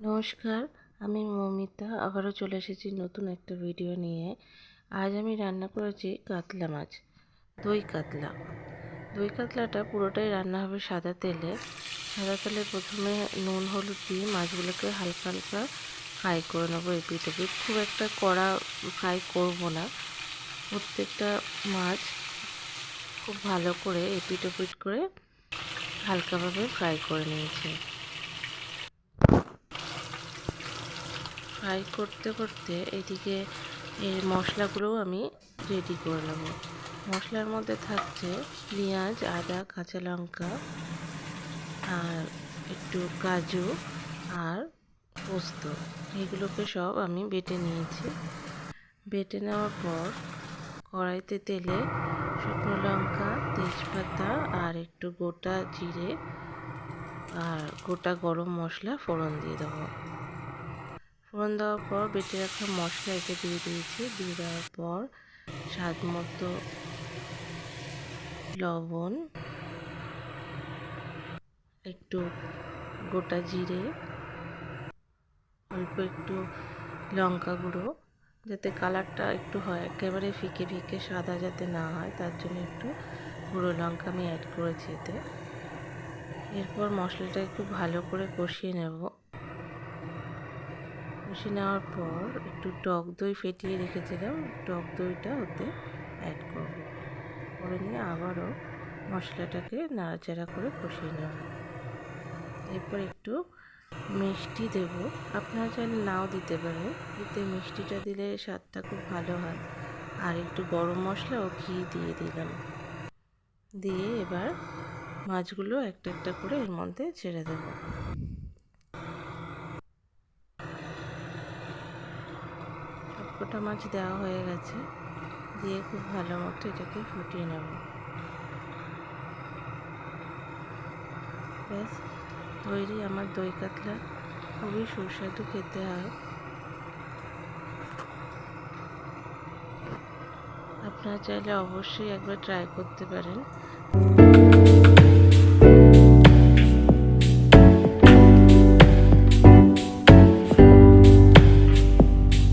নমস্কার, আমি মৌমিতা আবারও চলে এসেছি নতুন একটা ভিডিও নিয়ে। আজ আমি রান্না করেছি কাতলা মাছ, দই কাতলা। দই কাতলাটা পুরোটাই রান্না হবে সাদা তেলে। সাদা তেলে প্রথমে নুন হলুদ দিয়ে মাছগুলোকে হালকা হালকা ফ্রাই করে নেবো এপিট ওপিট। খুব একটা কড়া ফ্রাই করব না। প্রত্যেকটা মাছ খুব ভালো করে এপিট ওপিট করে হালকাভাবে ফ্রাই করে নিয়েছি। ফ্রাই করতে করতে এদিকে এর মশলাগুলোও আমি রেডি করে নেব। মশলার মধ্যে থাকছে পেঁয়াজ, আদা, কাঁচা লঙ্কা আর একটু কাজু আর পোস্ত। এগুলোকে সব আমি বেটে নিয়েছি। বেটে নেওয়ার পর কড়াইতে তেলে শুকনো লঙ্কা, তেজপাতা আর একটু গোটা জিরে আর গোটা গরম মশলা ফোড়ন দিয়ে দেবো। ফোড়ন দেওয়ার পর বেটে রাখা মশলা এতে দিয়ে দিয়েছি। দিয়ে দেওয়ার পর স্বাদ মতো লবণ, একটু গোটা জিরে, অল্প একটু লঙ্কা গুঁড়ো, যাতে কালারটা একটু হয়, একেবারে ফিকে ফিকে সাদা যাতে না হয়, তার জন্য একটু গুঁড়ো লঙ্কা আমি অ্যাড করেছি এতে। এরপর মশলাটা একটু ভালো করে কষিয়ে নেব। কষিয়ে নেওয়ার পর একটু টক দই ফেটিয়ে রেখেছিলাম, টক দইটা ওতে অ্যাড করব। করে নিয়ে আবারও মশলাটাকে নাড়াচাড়া করে কষিয়ে নেব। এরপর একটু মিষ্টি দেব, আপনারা চাইলে নাও দিতে পারেন। এতে মিষ্টিটা দিলে স্বাদটা খুব ভালো হয়। আর একটু গরম মশলা ও ঘি দিয়ে দিলাম। দিয়ে এবার মাছগুলো একটা একটা করে এর মধ্যে ছেড়ে দেব। সবকটা মাছ দেওয়া হয়ে গেছে। দিয়ে খুব ভালো মতো এটাকে ফুটিয়ে নেব। ব্যাস তৈরি আমার দই কাতলা। খুবই সুস্বাদু খেতে হয়। আপনারা চাইলে অবশ্যই একবার ট্রাই করতে পারেন।